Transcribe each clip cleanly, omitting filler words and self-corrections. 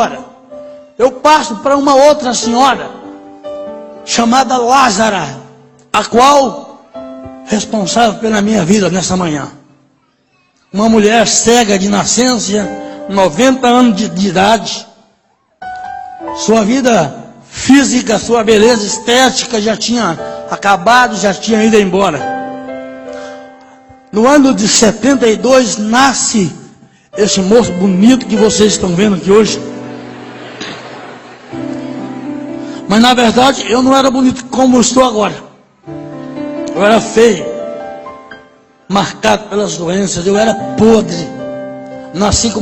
embora, eu passo para uma outra senhora, chamada Lázara, a qual responsável pela minha vida nessa manhã. Uma mulher cega de nascença, 90 anos de idade. Sua vida física, sua beleza estética já tinha acabado, já tinha ido embora. No ano de 72 nasce esse moço bonito que vocês estão vendo aqui hoje. Mas na verdade eu não era bonito como eu estou agora. Eu era feio, marcado pelas doenças, eu era podre. Nasci com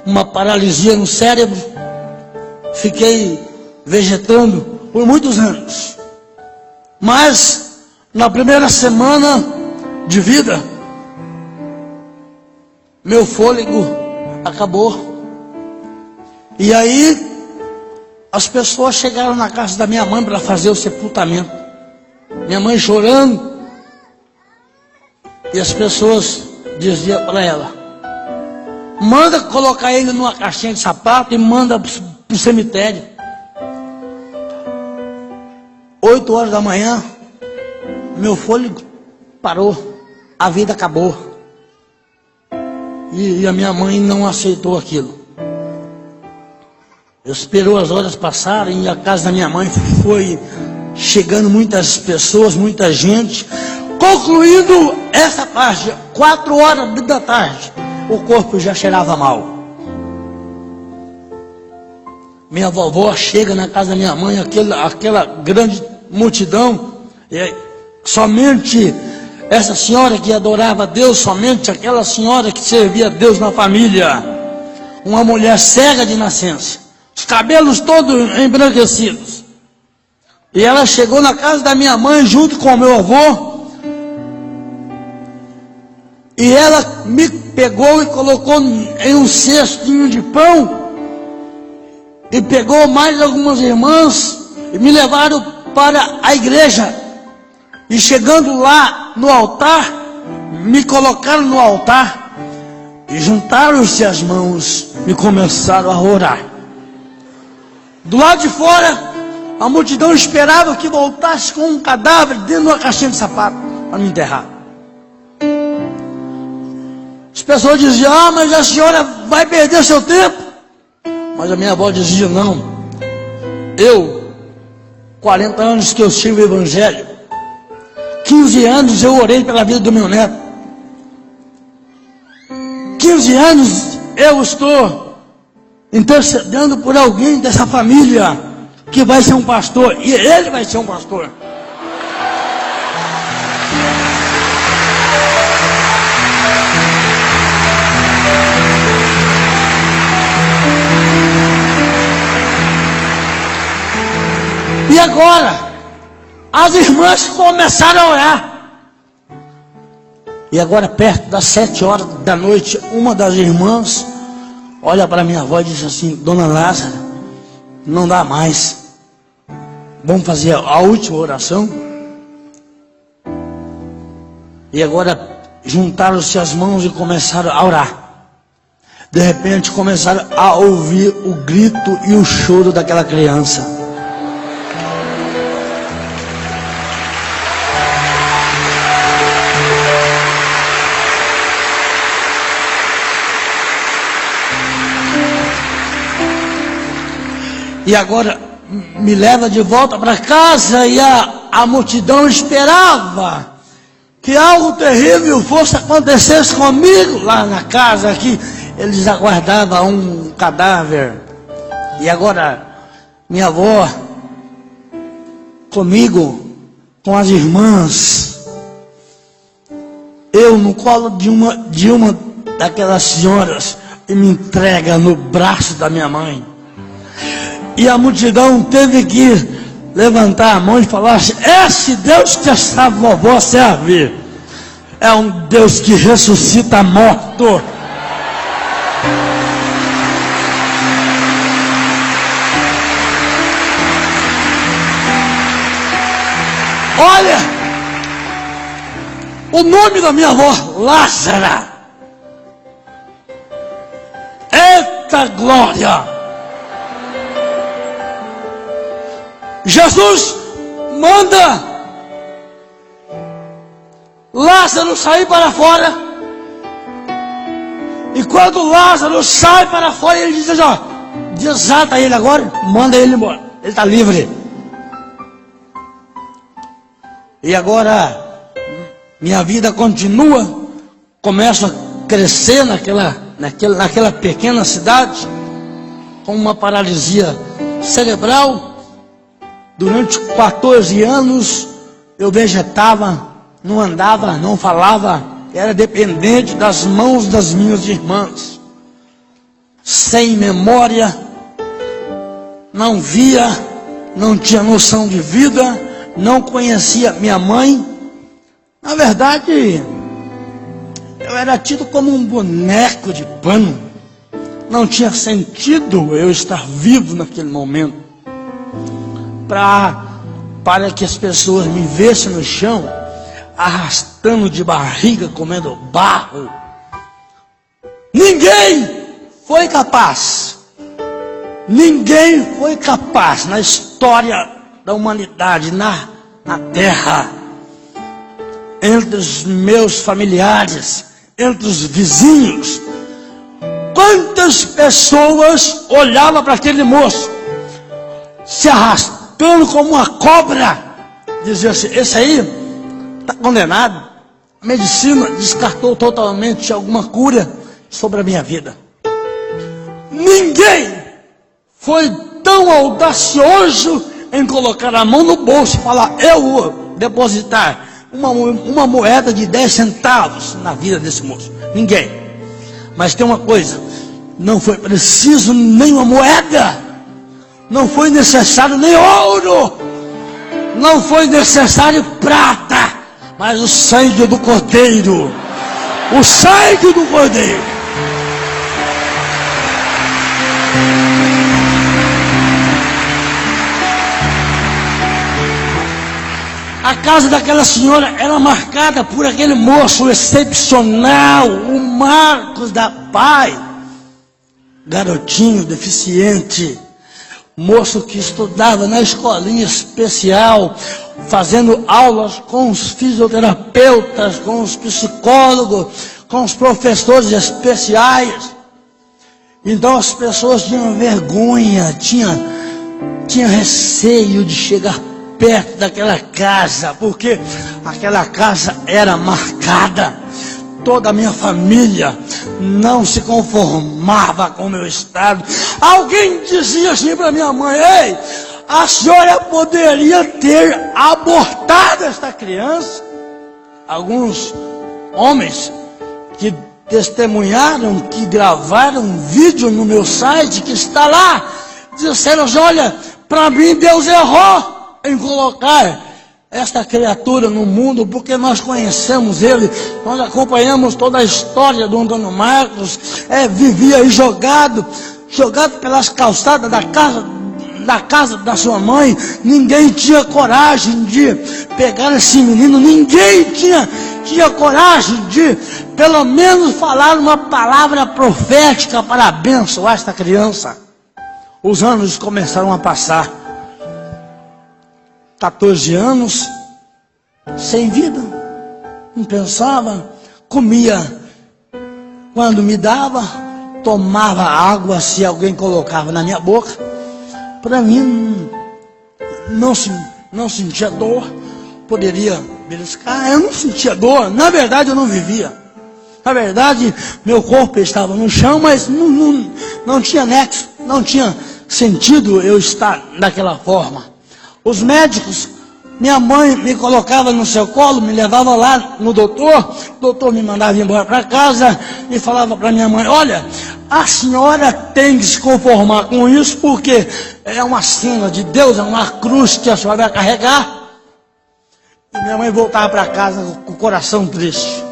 uma paralisia no cérebro. Fiquei vegetando por muitos anos. Mas na primeira semana de vida, meu fôlego acabou. E aí as pessoas chegaram na casa da minha mãe para fazer o sepultamento. Minha mãe chorando. E as pessoas diziam para ela: manda colocar ele numa caixinha de sapato e manda para o cemitério. 8 horas da manhã, meu fôlego parou, a vida acabou. E a minha mãe não aceitou aquilo. Esperou as horas passarem e a casa da minha mãe foi chegando muitas pessoas, muita gente. Concluindo essa parte, 4 horas da tarde, o corpo já cheirava mal. Minha vovó chega na casa da minha mãe, aquela grande multidão, e somente essa senhora que adorava a Deus, somente aquela senhora que servia a Deus na família, uma mulher cega de nascença, os cabelos todos embranquecidos. E ela chegou na casa da minha mãe junto com o meu avô, e ela me pegou e colocou em um cestinho de pão, e pegou mais algumas irmãs e me levaram para a igreja. E chegando lá no altar, me colocaram no altar e juntaram-se as mãos e começaram a orar. Do lado de fora, a multidão esperava que voltasse com um cadáver dentro de uma caixinha de sapato para me enterrar. As pessoas diziam: ah, mas a senhora vai perder seu tempo. Mas a minha avó dizia: não, 40 anos que eu sigo o evangelho, 15 anos eu orei pela vida do meu neto, 15 anos eu estou intercedendo por alguém dessa família que vai ser um pastor, e ele vai ser um pastor. E agora, as irmãs começaram a orar. E agora, perto das 7 horas da noite, uma das irmãs olha para minha avó e diz assim: dona Lázara, não dá mais. Vamos fazer a última oração? E agora, juntaram-se as mãos e começaram a orar. De repente, começaram a ouvir o grito e o choro daquela criança. E agora me leva de volta para casa, e a multidão esperava que algo terrível fosse acontecer comigo lá na casa, que eles aguardavam um cadáver. E agora minha avó comigo, com as irmãs, eu no colo de uma daquelas senhoras, e me entrega no braço da minha mãe. E a multidão teve que levantar a mão e falar assim: esse Deus que essa vovó serve é um Deus que ressuscita morto. Olha, o nome da minha avó, Lázara. Eita glória! Jesus manda Lázaro sair para fora. E quando Lázaro sai para fora, ele diz assim, ó, desata ele agora, manda ele embora, ele está livre. E agora minha vida continua, começo a crescer naquela pequena cidade, com uma paralisia cerebral. Durante 14 anos eu vegetava, não andava, não falava, era dependente das mãos das minhas irmãs, sem memória, não via, não tinha noção de vida, não conhecia minha mãe. Na verdade, eu era tido como um boneco de pano. Não tinha sentido eu estar vivo naquele momento. Para que as pessoas me vissem no chão, arrastando de barriga, comendo barro. Ninguém foi capaz na história da humanidade, na terra, entre os meus familiares, entre os vizinhos. Quantas pessoas olhavam para aquele moço, se arrastando como uma cobra, diziam assim, esse aí está condenado. A medicina descartou totalmente alguma cura sobre a minha vida. Ninguém foi tão audacioso em colocar a mão no bolso e falar, eu vou depositar uma moeda de 10 centavos na vida desse moço. Ninguém. Mas tem uma coisa, não foi preciso nem uma moeda, não foi necessário nem ouro, não foi necessário prata, mas o sangue do Cordeiro. O sangue do Cordeiro. A casa daquela senhora era marcada por aquele moço excepcional, o Marcos da Pai, garotinho deficiente, moço que estudava na escolinha especial, fazendo aulas com os fisioterapeutas, com os psicólogos, com os professores especiais. Então as pessoas tinham vergonha, tinham receio de chegar perto daquela casa, porque aquela casa era marcada. Toda a minha família não se conformava com o meu estado. Alguém dizia assim para minha mãe, ei, a senhora poderia ter abortado esta criança. Alguns homens que testemunharam, que gravaram um vídeo no meu site, que está lá, disseram assim, olha, para mim Deus errou em colocar esta criatura no mundo, porque nós conhecemos ele, nós acompanhamos toda a história do Antônio Marcos, vivia aí jogado pelas calçadas da casa da sua mãe. Ninguém tinha coragem de pegar esse menino, ninguém tinha coragem de pelo menos falar uma palavra profética para abençoar esta criança. Os anos começaram a passar. 14 anos, sem vida, não pensava, comia quando me dava, tomava água se alguém colocava na minha boca. Para mim, não sentia dor, poderia beliscar, eu não sentia dor, na verdade eu não vivia. Na verdade, meu corpo estava no chão, mas não tinha nexo, não tinha sentido eu estar daquela forma. Os médicos, minha mãe me colocava no seu colo, me levava lá no doutor, o doutor me mandava embora para casa e falava para minha mãe, olha, a senhora tem que se conformar com isso, porque é uma cena de Deus, é uma cruz que a senhora vai carregar. E minha mãe voltava para casa com o coração triste.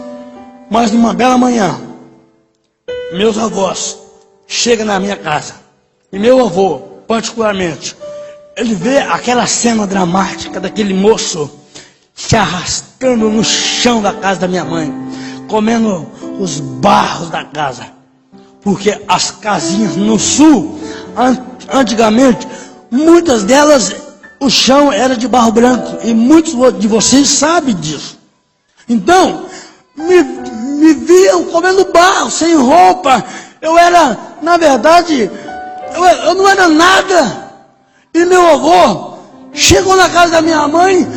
Mas numa bela manhã, meus avós chegam na minha casa, e meu avô, particularmente, ele vê aquela cena dramática daquele moço se arrastando no chão da casa da minha mãe, comendo os barros da casa. Porque as casinhas no sul, antigamente, muitas delas o chão era de barro branco, e muitos de vocês sabem disso. Então, me viam comendo barro, sem roupa. Eu era, na verdade, eu não era nada. E meu avô chegou na casa da minha mãe,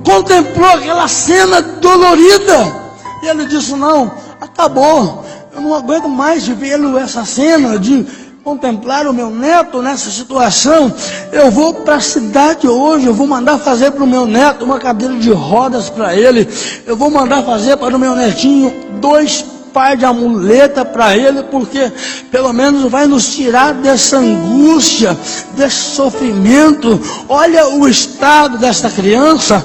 contemplou aquela cena dolorida, e ele disse: não, acabou, eu não aguento mais de ver essa cena, de contemplar o meu neto nessa situação. Eu vou para a cidade hoje, eu vou mandar fazer para o meu neto uma cadeira de rodas para ele, eu vou mandar fazer para o meu netinho 2 pares de amuleta para ele, porque pelo menos vai nos tirar dessa angústia, desse sofrimento. Olha o estado desta criança.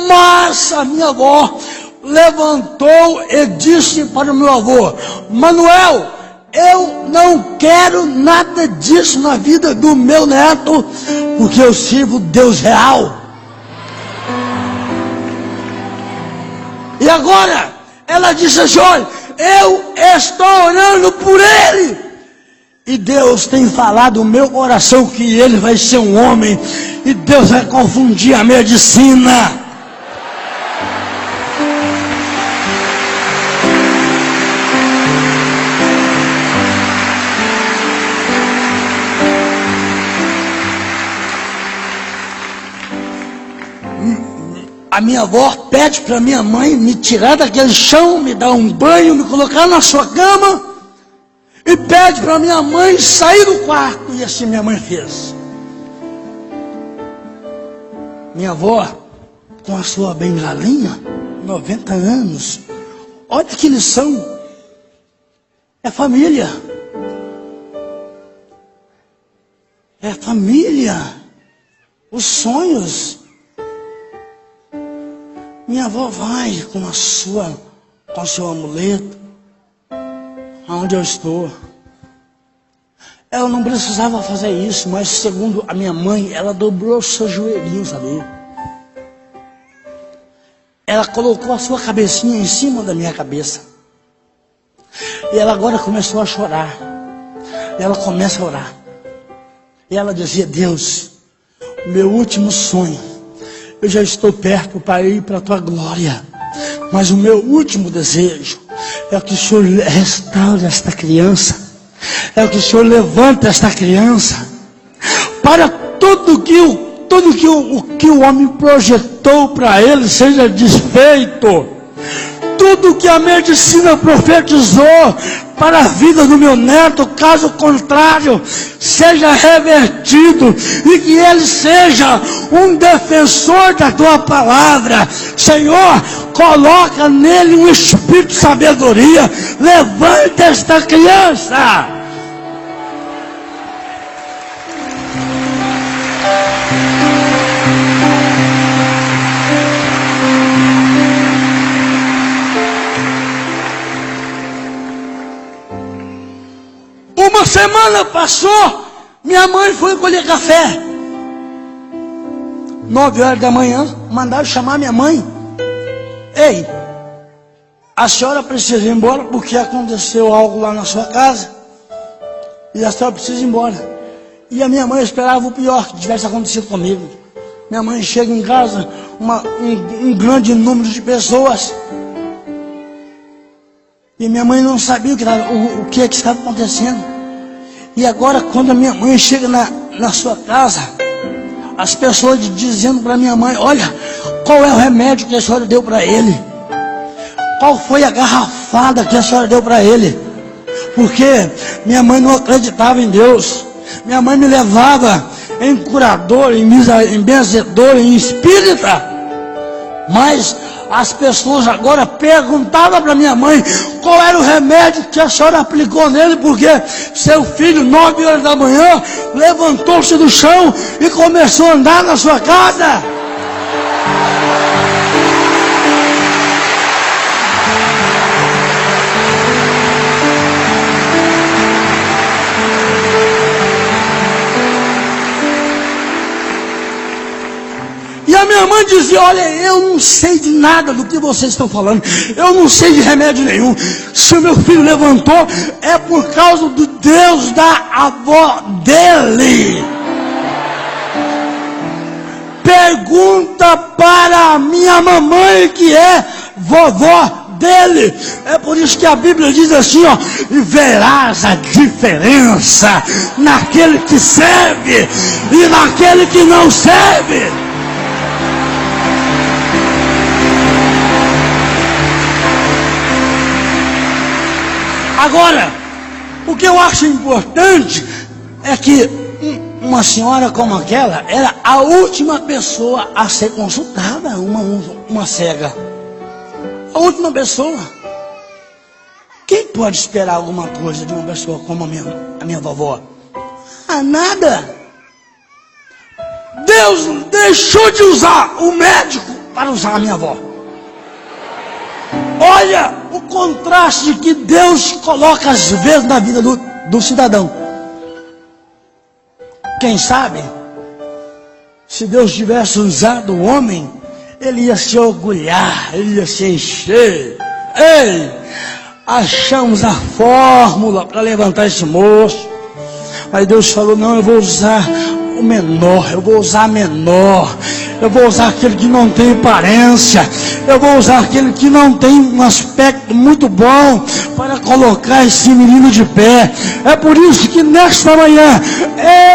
Mas a minha avó levantou e disse para o meu avô: Manuel, eu não quero nada disso na vida do meu neto, porque eu sirvo Deus real. E agora ela disse assim: olha, eu estou orando por ele, e Deus tem falado no meu coração que ele vai ser um homem, e Deus vai confundir a medicina. A minha avó pede para minha mãe me tirar daquele chão, me dar um banho, me colocar na sua cama, e pede para minha mãe sair do quarto, e assim minha mãe fez. Minha avó, com a sua bengalinha, 90 anos, olha que lição, é família, os sonhos. Minha avó vai com o seu amuleto, aonde eu estou. Ela não precisava fazer isso, mas segundo a minha mãe, ela dobrou os seus joelhinhos, sabe? Ela colocou a sua cabecinha em cima da minha cabeça. E ela agora começou a chorar. E ela começa a orar. E ela dizia: Deus, meu último sonho, eu já estou perto para ir para a tua glória, mas o meu último desejo é que o Senhor restaure esta criança, é que o Senhor levante esta criança, para tudo que o homem projetou para ele seja desfeito, tudo que a medicina profetizou para a vida do meu neto, caso contrário, seja revertido, e que ele seja um defensor da tua palavra. Senhor, coloca nele um espírito de sabedoria, levanta esta criança. Uma semana passou, minha mãe foi colher café. 9 horas da manhã, mandaram chamar minha mãe. Ei, a senhora precisa ir embora porque aconteceu algo lá na sua casa, e a senhora precisa ir embora. E a minha mãe esperava o pior que tivesse acontecido comigo. Minha mãe chega em casa, um grande número de pessoas, e minha mãe não sabia o que estava acontecendo. E agora, quando a minha mãe chega na sua casa, as pessoas dizendo para minha mãe: olha, qual é o remédio que a senhora deu para ele? Qual foi a garrafada que a senhora deu para ele? Porque minha mãe não acreditava em Deus. Minha mãe me levava em curador, em benzedor, em espírita. Mas as pessoas agora perguntavam para minha mãe qual era o remédio que a senhora aplicou nele, porque seu filho, 9 horas da manhã, levantou-se do chão e começou a andar na sua casa. E a minha mãe dizia: olha, eu não sei de nada do que vocês estão falando, eu não sei de remédio nenhum. Se o meu filho levantou, é por causa do Deus da avó dele. pergunta para a minha mamãe, que é vovó dele. É por isso que a Bíblia diz assim, ó: e verás a diferença naquele que serve e naquele que não serve. Agora, o que eu acho importante é que uma senhora como aquela era a última pessoa a ser consultada, uma cega. A última pessoa. Quem pode esperar alguma coisa de uma pessoa como a minha vovó? Ah, nada. Deus deixou de usar o médico para usar a minha avó. Olha o contraste que Deus coloca às vezes na vida do cidadão. Quem sabe, se Deus tivesse usado o homem, ele ia se orgulhar, ele ia se encher. Ei, achamos a fórmula para levantar esse moço. Aí Deus falou: não, eu vou usar o menor, eu vou usar a menor, eu vou usar aquele que não tem aparência, eu vou usar aquele que não tem um aspecto muito bom para colocar esse menino de pé. É por isso que nesta manhã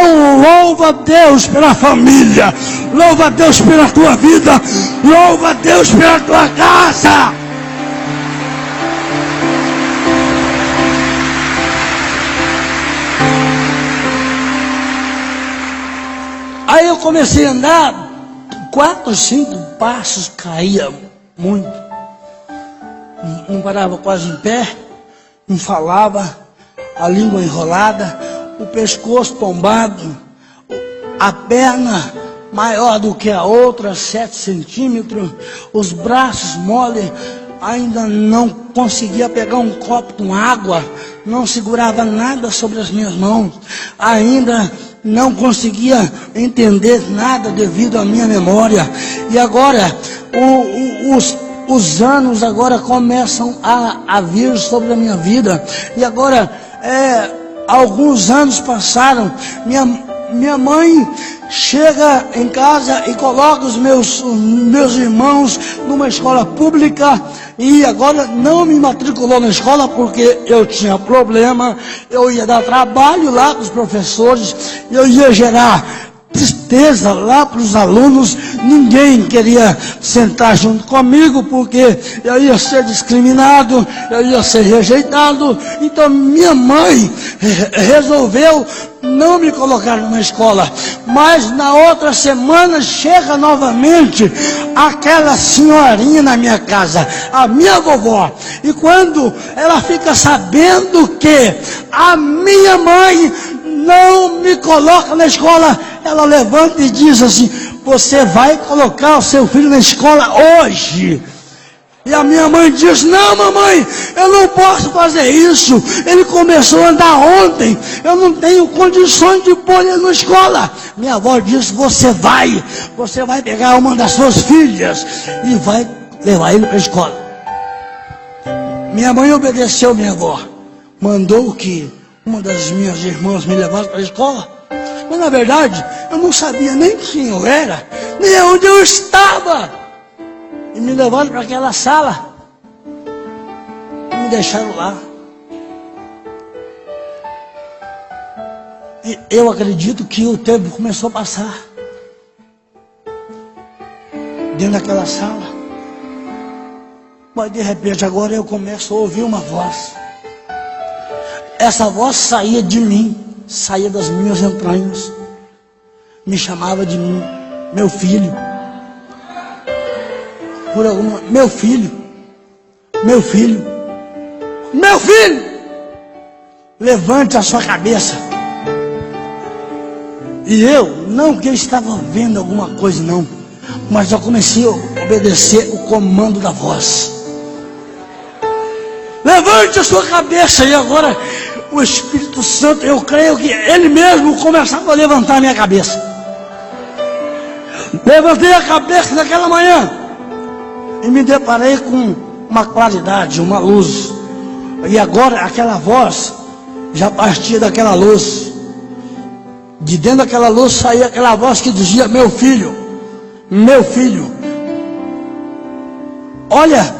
eu louvo a Deus pela família, louvo a Deus pela tua vida, louvo a Deus pela tua casa. Aí eu comecei a andar, 4 ou 5 passos, caía muito, não parava quase em pé, não falava, a língua enrolada, o pescoço tombado, a perna maior do que a outra, 7 centímetros, os braços mole, ainda não conseguia pegar um copo com água, não segurava nada sobre as minhas mãos, ainda não conseguia entender nada devido à minha memória. E agora, os anos agora começam a vir sobre a minha vida. E agora, alguns anos passaram, minha mãe chega em casa e coloca os meus irmãos numa escola pública, e agora não me matriculou na escola porque eu tinha problema, eu ia dar trabalho lá para os professores, eu ia gerar tristeza lá para os alunos, ninguém queria sentar junto comigo porque eu ia ser discriminado, eu ia ser rejeitado. Então minha mãe resolveu não me colocar numa escola, mas na outra semana chega novamente aquela senhorinha na minha casa, a minha vovó, e quando ela fica sabendo que a minha mãe não me coloca na escola, ela levanta e diz assim: você vai colocar o seu filho na escola hoje. E a minha mãe diz: não, mamãe, eu não posso fazer isso, ele começou a andar ontem, eu não tenho condições de pôr ele na escola. Minha avó disse: você vai pegar uma das suas filhas e vai levar ele para a escola. Minha mãe obedeceu minha avó, mandou que uma das minhas irmãs me levasse para a escola, mas na verdade eu não sabia nem quem eu era, nem onde eu estava. E me levaram para aquela sala e me deixaram lá. E eu acredito que o tempo começou a passar dentro daquela sala, mas de repente agora eu começo a ouvir uma voz. Essa voz saía de mim, saía das minhas entranhas, me chamava de meu filho. Meu filho, levante a sua cabeça. E eu, não que eu estava vendo alguma coisa não, mas eu comecei a obedecer o comando da voz. Levante a sua cabeça. E agora o Espírito Santo, eu creio que Ele mesmo começava a levantar a minha cabeça. Levantei a cabeça naquela manhã e me deparei com uma claridade, uma luz. E agora aquela voz já partia daquela luz. De dentro daquela luz saía aquela voz que dizia: meu filho, meu filho. Olha,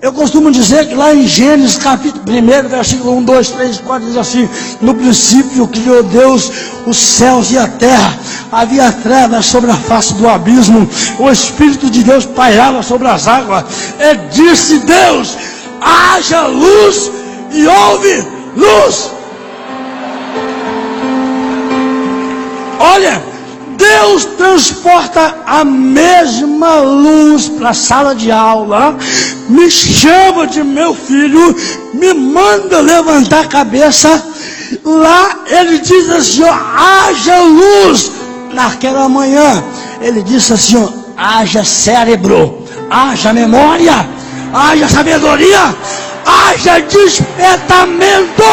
eu costumo dizer que lá em Gênesis capítulo 1, versículo 1, 2, 3, 4, diz assim: no princípio criou Deus os céus e a terra, havia trevas sobre a face do abismo, o Espírito de Deus pairava sobre as águas, e disse Deus: haja luz, e houve luz. Olha, Deus transporta a mesma luz para a sala de aula, me chama de meu filho, me manda levantar a cabeça. Lá ele diz assim: ó, haja luz. Naquela manhã ele disse assim: ó, haja cérebro, haja memória, haja sabedoria, haja despertamento.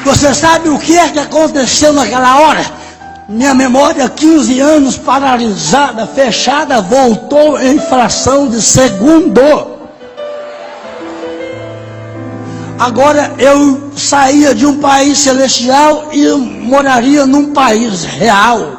Você sabe o que é que aconteceu naquela hora? Minha memória, 15 anos paralisada, fechada, voltou em fração de segundo. Agora eu saía de um país celestial e moraria num país real,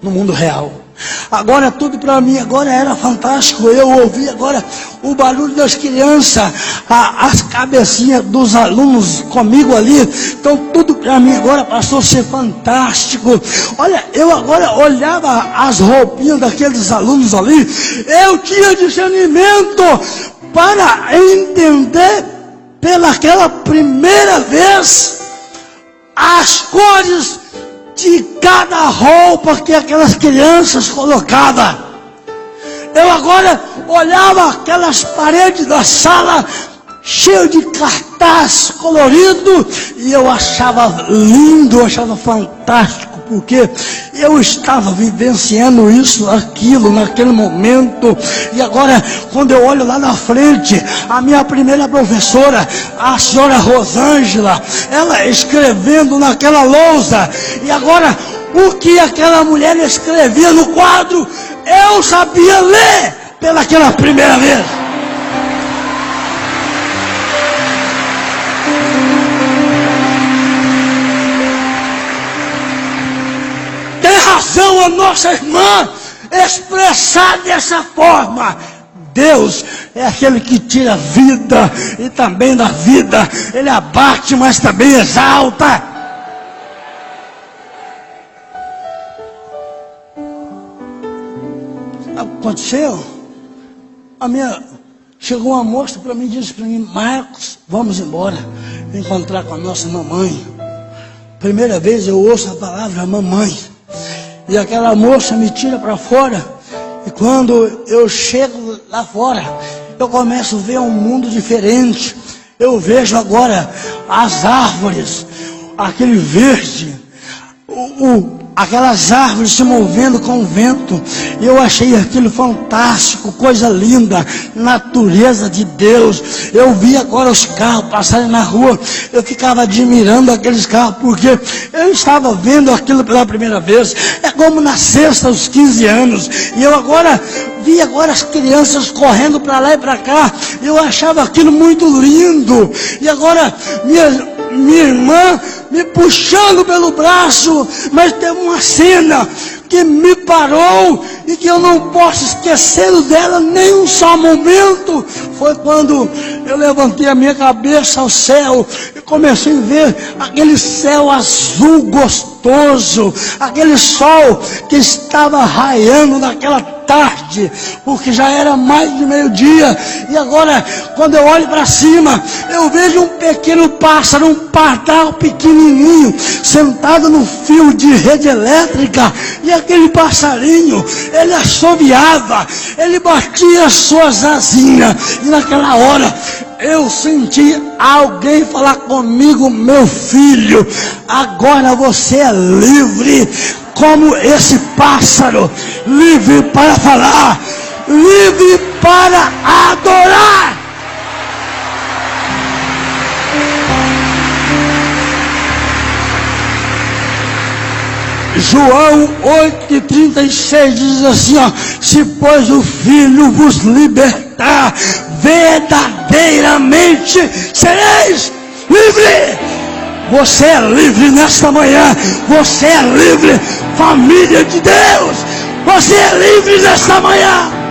no mundo real. Agora tudo para mim agora era fantástico. Eu ouvi agora o barulho das crianças, as cabecinhas dos alunos comigo ali. Então tudo para mim agora passou a ser fantástico. Olha, eu agora olhava as roupinhas daqueles alunos ali. Eu tinha discernimento para entender pelaquela primeira vez as cores de cada roupa que aquelas crianças colocavam. Eu agora olhava aquelas paredes da sala cheio de cartaz colorido e eu achava lindo, eu achava fantástico, porque eu estava vivenciando isso, aquilo, naquele momento. E agora, quando eu olho lá na frente, a minha primeira professora, a senhora Rosângela, ela escrevendo naquela lousa, e agora, o que aquela mulher escrevia no quadro, eu sabia ler pelaquela primeira vez. A nossa irmã expressar dessa forma: Deus é aquele que tira a vida e também da vida ele abate, mas também exalta. Aconteceu, chegou uma moça para mim e disse para mim: Marcos, vamos embora encontrar com a nossa mamãe. Primeira vez eu ouço a palavra mamãe. E aquela moça me tira para fora. E quando eu chego lá fora, eu começo a ver um mundo diferente. Eu vejo agora as árvores, aquele verde, aquelas árvores se movendo com o vento. E eu achei aquilo fantástico, coisa linda, natureza de Deus. Eu vi agora os carros passarem na rua, eu ficava admirando aqueles carros, porque eu estava vendo aquilo pela primeira vez. É como na sexta, aos 15 anos, e eu agora vi agora as crianças correndo para lá e para cá. Eu achava aquilo muito lindo. E agora minha irmã me puxando pelo braço, mas teve uma cena que me parou e que eu não posso esquecer dela nem um só momento. Foi quando eu levantei a minha cabeça ao céu e comecei a ver aquele céu azul gostoso, aquele sol que estava raiando naquela tarde, porque já era mais de meio-dia. E agora, quando eu olho para cima, eu vejo um pequeno pássaro, um pardal pequenininho, sentado no fio de rede elétrica. E aquele passarinho, ele assobiava, ele batia as suas asinhas. E naquela hora, eu senti alguém falar comigo: meu filho, agora você é livre, como esse pássaro, livre para falar, livre para adorar. João 8,36 diz assim: ó, se pois o Filho vos libertar, despertar, verdadeiramente sereis livres. Você é livre nesta manhã. Você é livre, família de Deus. Você é livre nesta manhã.